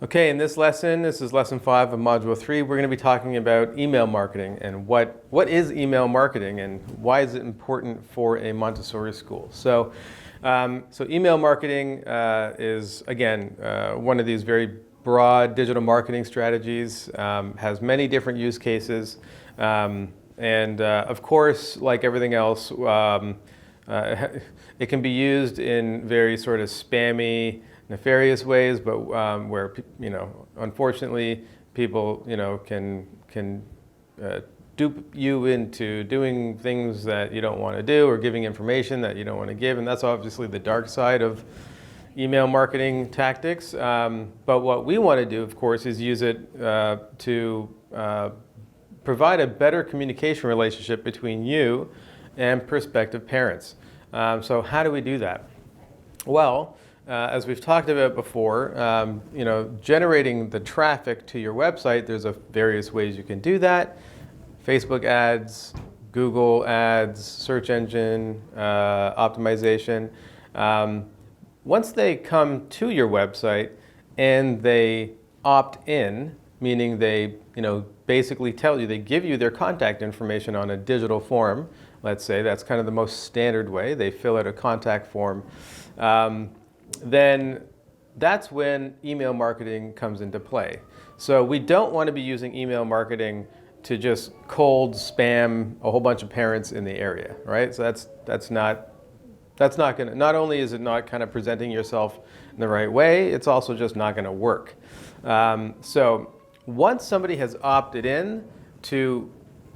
Okay, in this lesson, this is lesson 5 of module 3, we're going to be talking about email marketing and what is email marketing and why is it important for a Montessori school. So email marketing is, again, one of these very broad digital marketing strategies, has many different use cases, and of course, like everything else, it can be used in very sort of spammy, nefarious ways, but where, unfortunately, people, can dupe you into doing things that you don't want to do or giving information that you don't want to give, and that's obviously the dark side of email marketing tactics. But what we want to do, of course, is use it to provide a better communication relationship between you and prospective parents. So how do we do that? Well, as we've talked about before, generating the traffic to your website, there's various ways you can do that. Facebook ads, Google ads, search engine optimization. Once they come to your website and they opt in, meaning they basically tell you, they give you their contact information on a digital form, let's say, that's kind of the most standard way, they fill out a contact form, then that's when email marketing comes into play. So we don't want to be using email marketing to just cold spam a whole bunch of parents in the area, right? So that's not going to, not only is it not kind of presenting yourself in the right way, it's also just not going to work. So once somebody has opted in to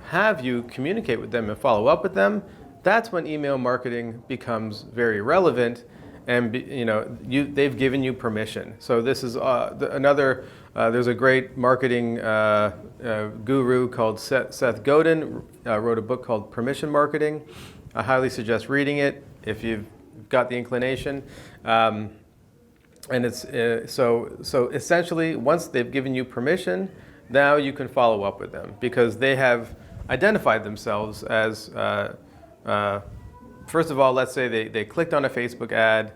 have you communicate with them and follow up with them, that's when email marketing becomes very relevant, and they've given you permission. So this is there's a great marketing guru called Seth Godin, wrote a book called Permission Marketing. I highly suggest reading it if you've got the inclination. And it's so essentially, once they've given you permission, now you can follow up with them because they have identified themselves as, first of all, let's say they clicked on a Facebook ad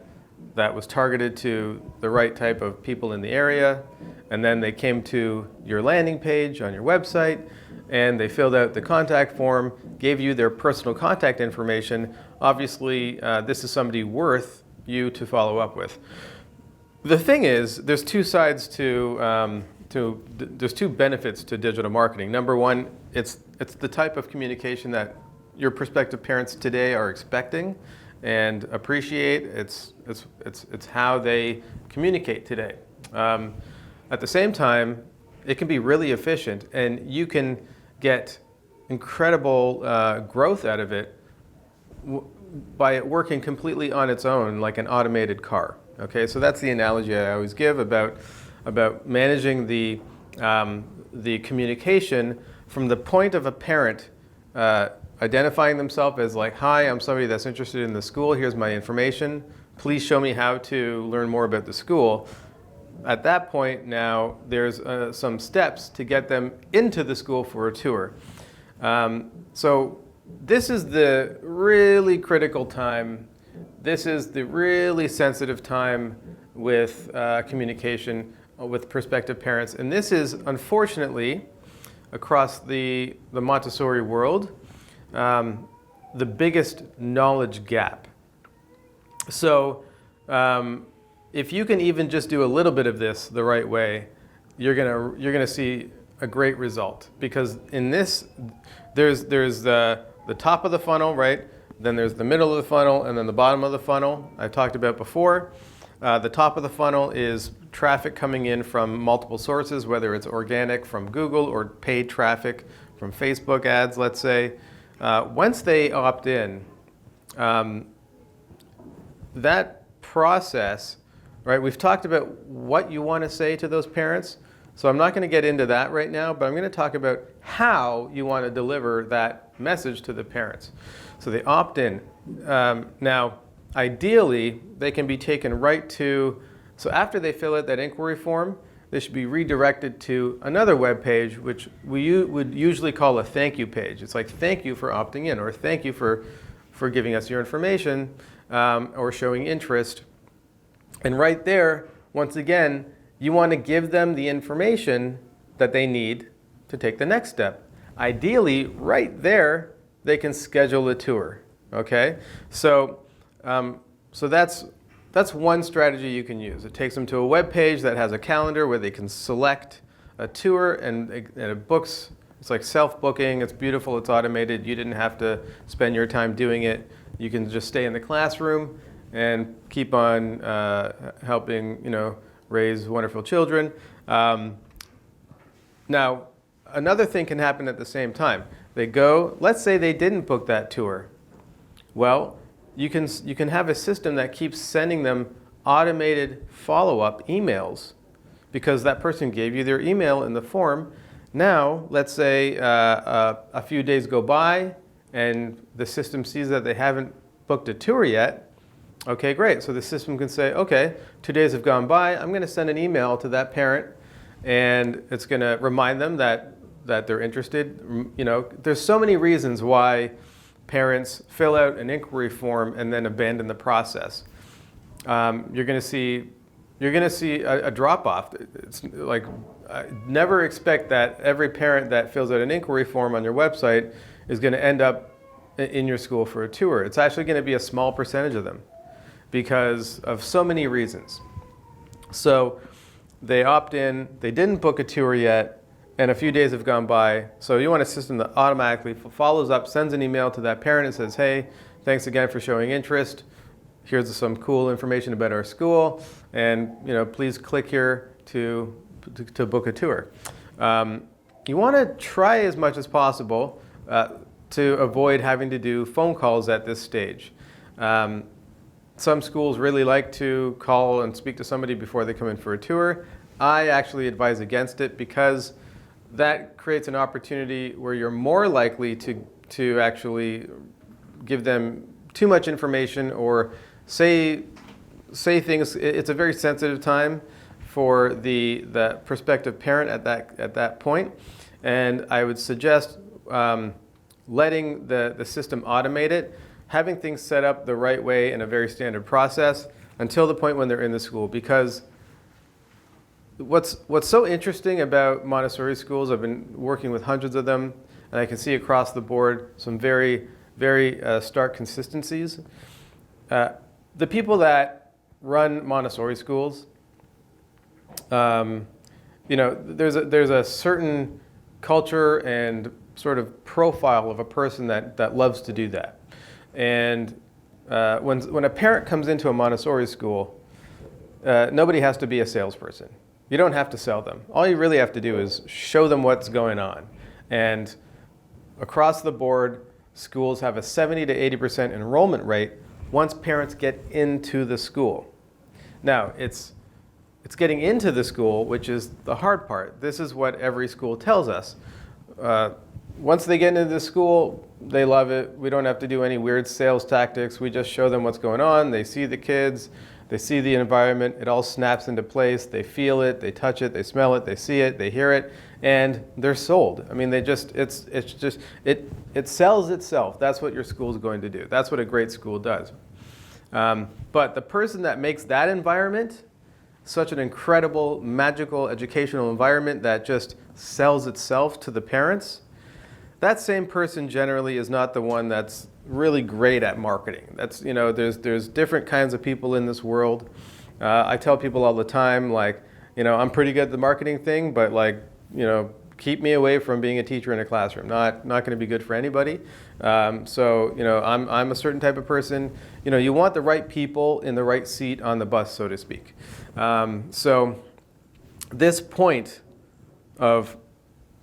that was targeted to the right type of people in the area, and then they came to your landing page on your website, and they filled out the contact form, gave you their personal contact information. Obviously, this is somebody worth you to follow up with. The thing is, there's two sides there's two benefits to digital marketing. Number one, it's the type of communication that your prospective parents today are expecting and appreciate. It's how they communicate today. At the same time, it can be really efficient, and you can get incredible growth out of it by it working completely on its own, like an automated car. Okay, so that's the analogy I always give about managing the communication from the point of a parent identifying themselves as like, hi, I'm somebody that's interested in the school, here's my information, please show me how to learn more about the school. At that point now, there's some steps to get them into the school for a tour. So this is the really critical time. This is the really sensitive time with communication with prospective parents. And this is, unfortunately, across the Montessori world, the biggest knowledge gap. So if you can even just do a little bit of this the right way, you're gonna see a great result. Because in this, there's the top of the funnel, right? Then there's the middle of the funnel, and then the bottom of the funnel I've talked about before. The top of the funnel is traffic coming in from multiple sources, whether it's organic from Google or paid traffic from Facebook ads, let's say. Once they opt in, that process, right, we've talked about what you want to say to those parents. So I'm not going to get into that right now, but I'm going to talk about how you want to deliver that message to the parents. So they opt in. Now, ideally, they can be taken right to, so after they fill out that inquiry form, they should be redirected to another web page, which we would usually call a thank you page. It's like, thank you for opting in, or thank you for giving us your information, or showing interest. And right there, once again, you want to give them the information that they need to take the next step. Ideally, right there, they can schedule a tour. Okay, so that's one strategy you can use. It takes them to a web page that has a calendar where they can select a tour, and it books. It's like self-booking. It's beautiful. It's automated. You didn't have to spend your time doing it. You can just stay in the classroom and keep on helping, raise wonderful children. Now, another thing can happen at the same time. They go. Let's say they didn't book that tour. Well, you can have a system that keeps sending them automated follow-up emails because that person gave you their email in the form. Now, let's say a few days go by and the system sees that they haven't booked a tour yet. Okay, great. So the system can say, okay, 2 days have gone by. I'm going to send an email to that parent, and it's going to remind them that they're interested. There's so many reasons why parents fill out an inquiry form and then abandon the process. You're going to see a drop-off. It's like, never expect that every parent that fills out an inquiry form on your website is going to end up in your school for a tour. It's actually going to be a small percentage of them because of so many reasons. So they opt in, they didn't book a tour yet, and a few days have gone by. So you want a system that automatically follows up, sends an email to that parent and says, hey, thanks again for showing interest. Here's some cool information about our school, and please click here to book a tour. You want to try as much as possible to avoid having to do phone calls at this stage. Some schools really like to call and speak to somebody before they come in for a tour. I actually advise against it because that creates an opportunity where you're more likely to actually give them too much information or say things. It's a very sensitive time for the prospective parent at that point, and I would suggest letting the system automate it, having things set up the right way in a very standard process until the point when they're in the school. Because what's so interesting about Montessori schools, I've been working with hundreds of them, and I can see across the board some very, very stark consistencies. The people that run Montessori schools, there's a certain culture and sort of profile of a person that loves to do that. And when a parent comes into a Montessori school, nobody has to be a salesperson. You don't have to sell them. All you really have to do is show them what's going on. And across the board, schools have a 70 to 80% enrollment rate once parents get into the school. Now, it's getting into the school, which is the hard part. This is what every school tells us. Once they get into the school, they love it. We don't have to do any weird sales tactics. We just show them what's going on. They see the kids. They see the environment. It all snaps into place. They feel it. They touch it. They smell it. They see it. They hear it. And they're sold. I mean, it sells itself. That's what your school is going to do. That's what a great school does. But the person that makes that environment such an incredible, magical educational environment that just sells itself to the parents, that same person generally is not the one that's really great at marketing. That's, there's different kinds of people in this world. I tell people all the time, I'm pretty good at the marketing thing, but keep me away from being a teacher in a classroom. Not going to be good for anybody. I'm a certain type of person. You want the right people in the right seat on the bus, so to speak. So this point of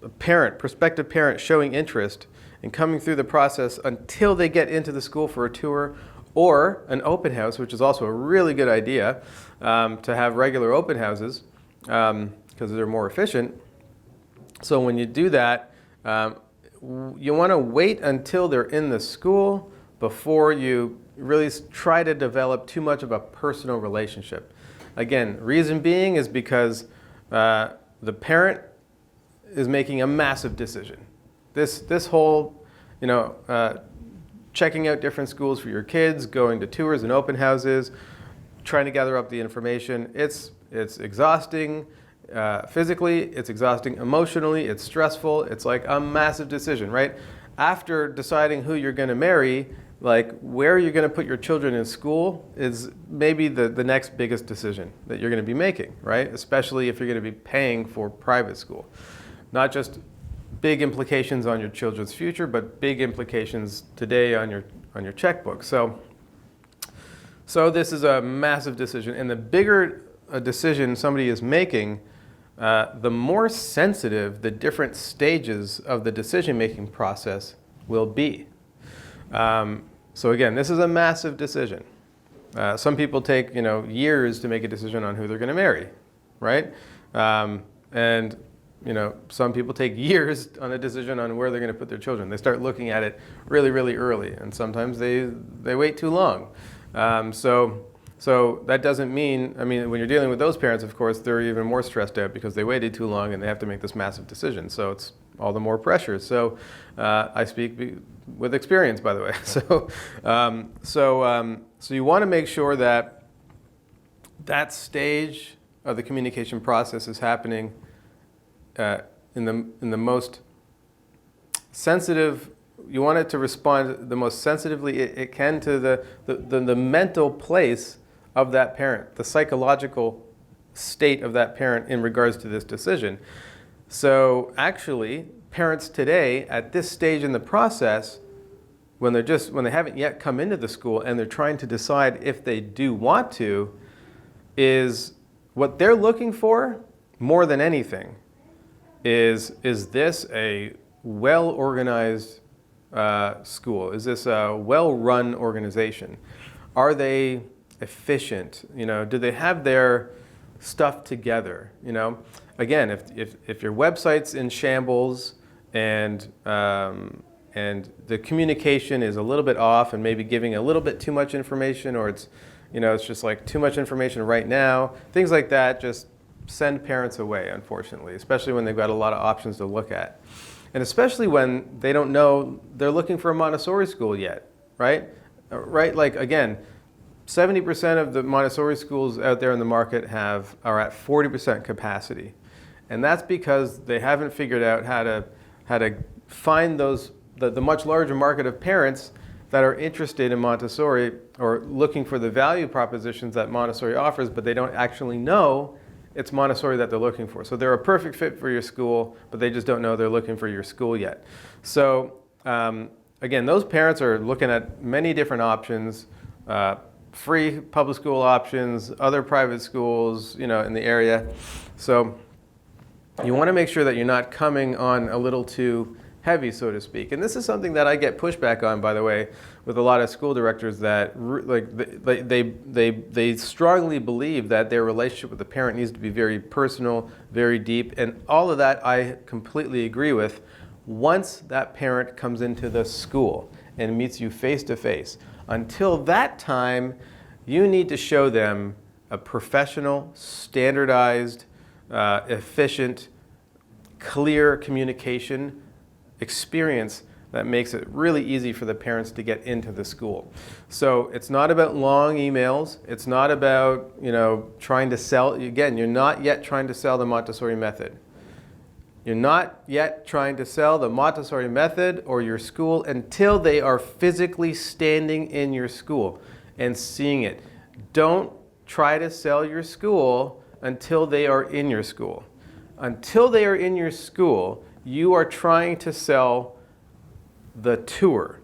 a prospective parent showing interest and coming through the process until they get into the school for a tour or an open house, which is also a really good idea, to have regular open houses because they're more efficient. So when you do that, you want to wait until they're in the school before you really try to develop too much of a personal relationship. Again, reason being is because the parent is making a massive decision. This whole, checking out different schools for your kids, going to tours and open houses, trying to gather up the information. It's exhausting physically, it's exhausting emotionally, it's stressful. It's like a massive decision, right? After deciding who you're going to marry, like where you're going to put your children in school is maybe the next biggest decision that you're going to be making, right? Especially if you're going to be paying for private school. Not just big implications on your children's future, but big implications today on your checkbook. So this is a massive decision, and the bigger a decision somebody is making, the more sensitive the different stages of the decision-making process will be. So again, this is a massive decision. Some people take years to make a decision on who they're going to marry, right? And some people take years on a decision on where they're going to put their children. They start looking at it really, really early, and sometimes they wait too long. So that doesn't mean, when you're dealing with those parents, of course, they're even more stressed out because they waited too long and they have to make this massive decision. So it's all the more pressure. So I speak with experience, by the way. So you want to make sure that that stage of the communication process is happening in the most sensitive. You want it to respond the most sensitively it can to the mental place of that parent, the psychological state of that parent in regards to this decision. So actually, parents today at this stage in the process, when they haven't yet come into the school and they're trying to decide if they do want to, is what they're looking for more than anything is this a well-organized school? Is this a well-run organization? Are they efficient? Do they have their stuff together? Again, if your website's in shambles and the communication is a little bit off and maybe giving a little bit too much information, or it's just like too much information right now, things like that just send parents away, unfortunately, especially when they've got a lot of options to look at. And especially when they don't know they're looking for a Montessori school yet, right? Like, again, 70% of the Montessori schools out there in the market are at 40% capacity. And that's because they haven't figured out how to find the much larger market of parents that are interested in Montessori or looking for the value propositions that Montessori offers, but they don't actually know it's Montessori that they're looking for. So they're a perfect fit for your school, but they just don't know they're looking for your school yet. So again, those parents are looking at many different options, free public school options, other private schools, in the area. So you want to make sure that you're not coming on a little too heavy, so to speak. And this is something that I get pushback on, by the way, with a lot of school directors that they strongly believe that their relationship with the parent needs to be very personal, very deep, and all of that I completely agree with once that parent comes into the school and meets you face to face. Until that time, you need to show them a professional, standardized, efficient, clear communication experience that makes it really easy for the parents to get into the school. So it's not about long emails. It's not about, trying to sell. Again, you're not yet trying to sell the Montessori method. You're not yet trying to sell the Montessori method or your school until they are physically standing in your school and seeing it. Don't try to sell your school until they are in your school. Until they are in your school, you are trying to sell the tour,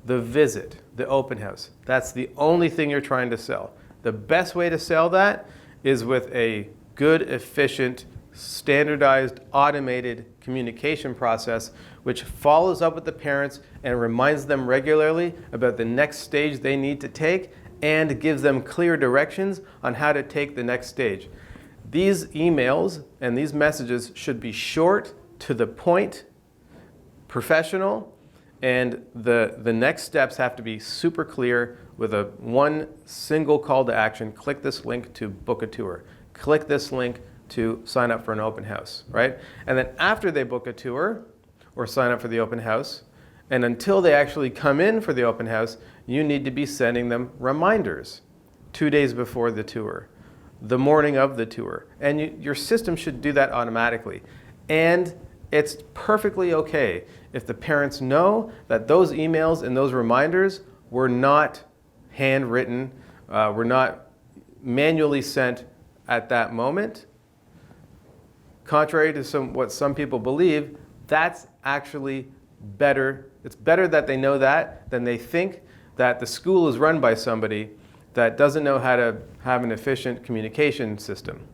the visit, the open house. That's the only thing you're trying to sell. The best way to sell that is with a good, efficient, standardized, automated communication process which follows up with the parents and reminds them regularly about the next stage they need to take and gives them clear directions on how to take the next stage. These emails and these messages should be short, to the point, professional, and the next steps have to be super clear with one single call to action. Click this link to book a tour. Click this link to sign up for an open house, right? And then after they book a tour or sign up for the open house, and until they actually come in for the open house, you need to be sending them reminders 2 days before the tour, the morning of the tour. And your system should do that automatically. And it's perfectly okay if the parents know that those emails and those reminders were not handwritten, were not manually sent at that moment. Contrary to what some people believe, that's actually better. It's better that they know that than they think that the school is run by somebody that doesn't know how to have an efficient communication system.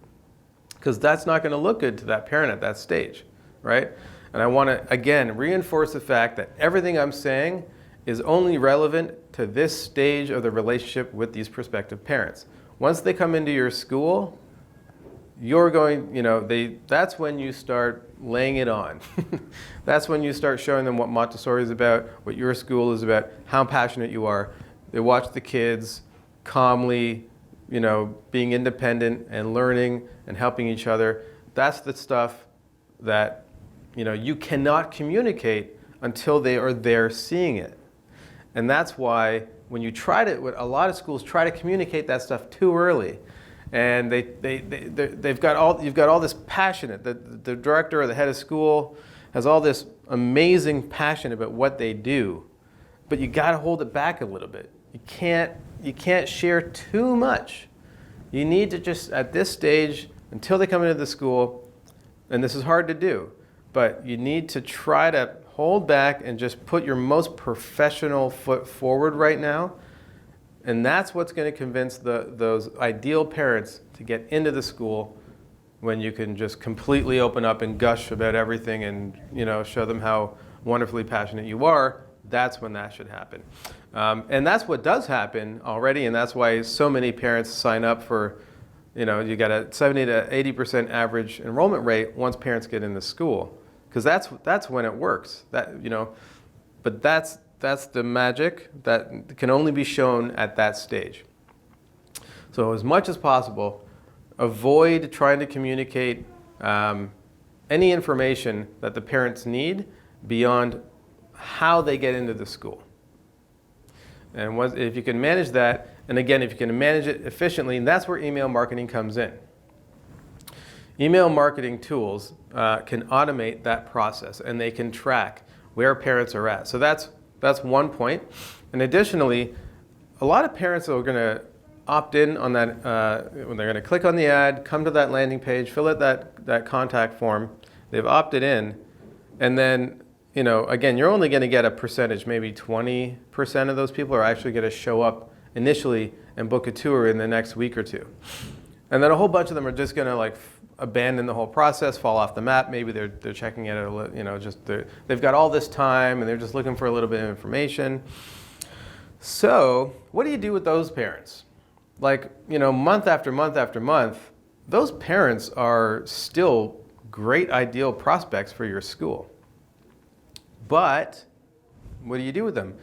Because that's not going to look good to that parent at that stage, right? And I want to, again, reinforce the fact that everything I'm saying is only relevant to this stage of the relationship with these prospective parents. Once they come into your school, you're going, that's when you start laying it on. That's when you start showing them what Montessori is about, what your school is about, how passionate you are. They watch the kids calmly, being independent and learning and helping each other. That's the stuff that, you cannot communicate until they are there seeing it. And that's why when you a lot of schools try to communicate that stuff too early. And you've got all this passionate, the director or the head of school has all this amazing passion about what they do, but you got to hold it back a little bit. You can't share too much. You need to just, at this stage, until they come into the school, and this is hard to do, but you need to try to hold back and just put your most professional foot forward right now. And that's what's going to convince those ideal parents to get into the school when you can just completely open up and gush about everything and show them how wonderfully passionate you are. That's when that should happen. And that's what does happen already, and that's why so many parents sign up for, you got a 70 to 80% average enrollment rate once parents get in the school, because that's when it works. But that's the magic that can only be shown at that stage. So as much as possible, avoid trying to communicate any information that the parents need beyond how they get into the school. And if you can manage that, and again, if you can manage it efficiently, and that's where email marketing comes in. Email marketing tools can automate that process, and they can track where parents are at. So that's one point. And additionally, a lot of parents are going to opt in on that, when they're going to click on the ad, come to that landing page, fill out that contact form. They've opted in. And then, again, you're only going to get a percentage, maybe 20% of those people are actually going to show up initially and book a tour in the next week or two. And then a whole bunch of them are just going to abandon the whole process, fall off the map. Maybe they're checking it, they've got all this time and they're just looking for a little bit of information. So what do you do with those parents? Month after month after month, those parents are still great ideal prospects for your school. But what do you do with them?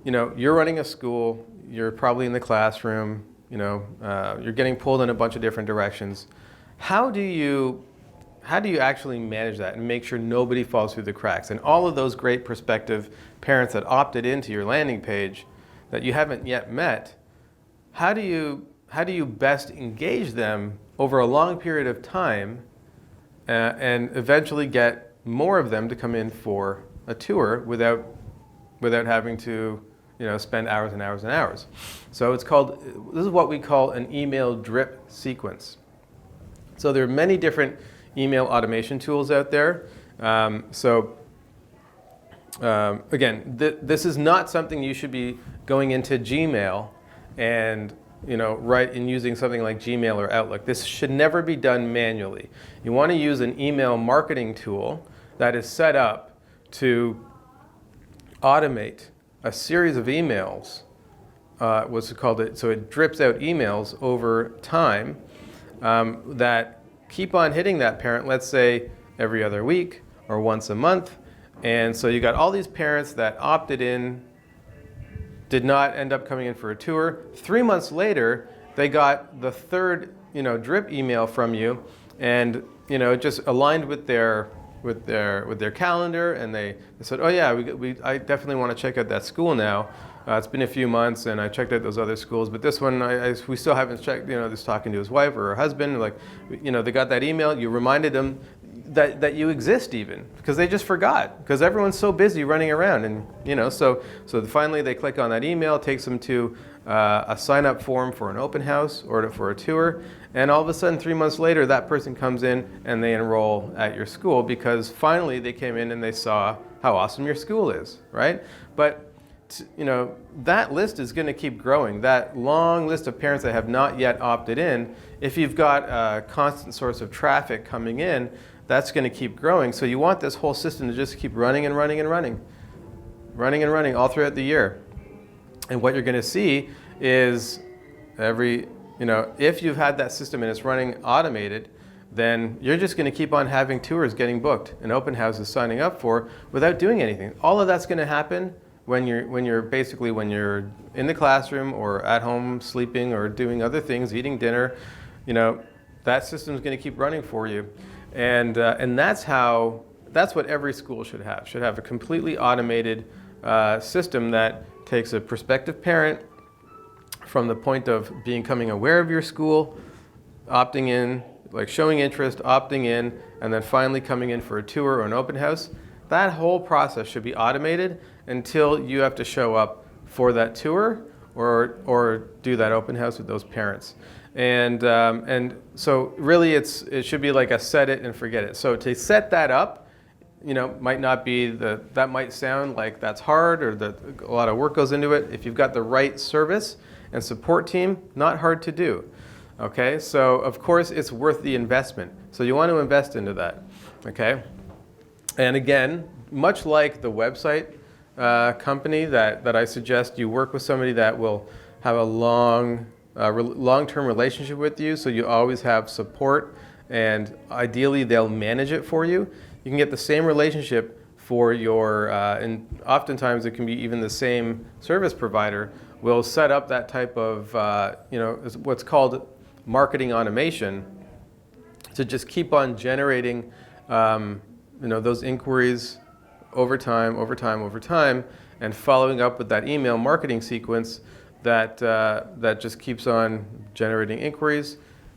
You're running a school, you're probably in the classroom, you're getting pulled in a bunch of different directions. How do you actually manage that and make sure nobody falls through the cracks? And all of those great prospective parents that opted into your landing page that you haven't yet met, how do you best engage them over a long period of time and eventually get more of them to come in for a tour without having to spend hours and hours and hours? So this is what we call an email drip sequence. So there are many different email automation tools out there. Again, this is not something you should be going into Gmail and using something like Gmail or Outlook. This should never be done manually. You want to use an email marketing tool that is set up to automate a series of emails. So it drips out emails over time that keep on hitting that parent, let's say every other week or once a month. And so you got all these parents that opted in, did not end up coming in for a tour. 3 months later, they got the third, drip email from you, and it just aligned with their calendar, and they said, oh yeah, I definitely want to check out that school now. It's been a few months, and I checked out those other schools, but this one, we still haven't checked. Just talking to his wife or her husband, like, they got that email. You reminded them that you exist, even because they just forgot, because everyone's so busy running around, and so finally they click on that email. It takes them to a sign-up form for an open house or for a tour, and all of a sudden 3 months later, that person comes in and they enroll at your school because finally they came in and they saw how awesome your school is, right? But that list is going to keep growing. That long list of parents that have not yet opted in, if you've got a constant source of traffic coming in, that's going to keep growing. So you want this whole system to just keep running and running and running, running and running all throughout the year. And what you're going to see is if you've had that system and it's running automated, then you're just going to keep on having tours getting booked and open houses signing up for without doing anything. All of that's going to happen when you're in the classroom or at home sleeping or doing other things, eating dinner. That system's going to keep running for you, and that's what every school should have. Should have a completely automated system that takes a prospective parent from the point of becoming aware of your school, opting in, like showing interest, opting in, and then finally coming in for a tour or an open house. That whole process should be automated until you have to show up for that tour or do that open house with those parents. And so really it should be like a set it and forget it. So to set that up, might not be that might sound like that's hard or that a lot of work goes into it. If you've got the right service and support team, not hard to do. Okay, so of course it's worth the investment. So you want to invest into that. Okay, and again, much like the website company that I suggest you work with somebody that will have a long-term relationship with you, so you always have support, and ideally they'll manage it for you. You can get the same relationship for your, and oftentimes it can be even the same service provider will set up that type of, what's called marketing automation to just keep on generating, those inquiries over time, and following up with that email marketing sequence that just keeps on generating inquiries.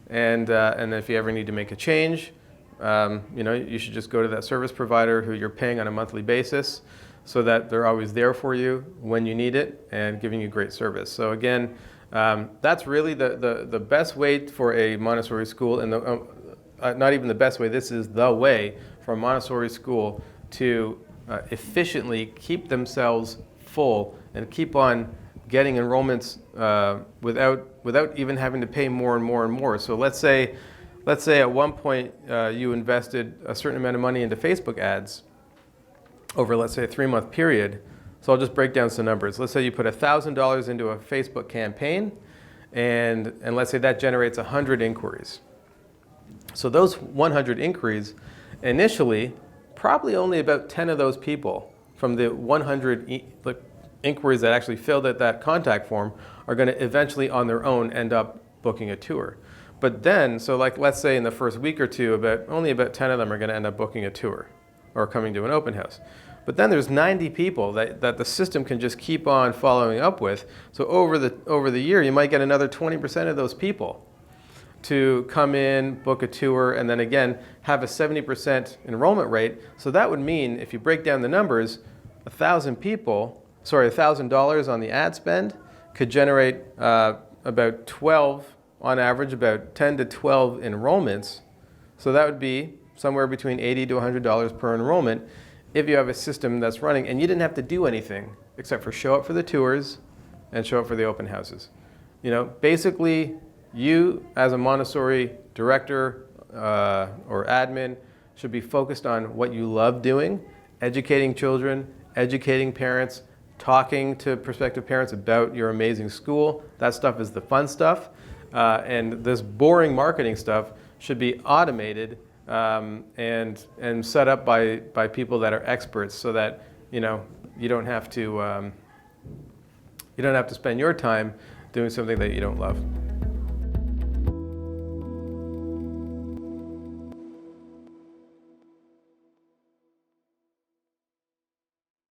And if you ever need to make a change, you should just go to that service provider who you're paying on a monthly basis, so that they're always there for you when you need it and giving you great service. So again, that's really the best way for a Montessori school, and not even the best way, this is the way for a Montessori school to efficiently keep themselves full and keep on getting enrollments without even having to pay more and more and more. So let's say at one point you invested a certain amount of money into Facebook ads over, let's say, a 3-month period. So I'll just break down some numbers. Let's say you put $1,000 into a Facebook campaign, and let's say that generates 100 inquiries. So those 100 inquiries, initially, probably only about 10 of those people from the 100 inquiries that actually filled out that contact form are going to eventually on their own end up booking a tour. But then, so let's say in the first week or two, only about 10 of them are going to end up booking a tour or coming to an open house. But then there's 90 people that the system can just keep on following up with. So over the year, you might get another 20% of those people to come in, book a tour, and then again, have a 70% enrollment rate. So that would mean, if you break down the numbers, $1,000 on the ad spend could generate about 12, on average, about 10 to 12 enrollments. So that would be somewhere between $80 to $100 per enrollment if you have a system that's running and you didn't have to do anything except for show up for the tours and show up for the open houses. Basically, you as a Montessori director or admin should be focused on what you love doing, educating children, educating parents, talking to prospective parents about your amazing school. That stuff is the fun stuff. And this boring marketing stuff should be automated and set up by people that are experts, so that you don't have to spend your time doing something that you don't love.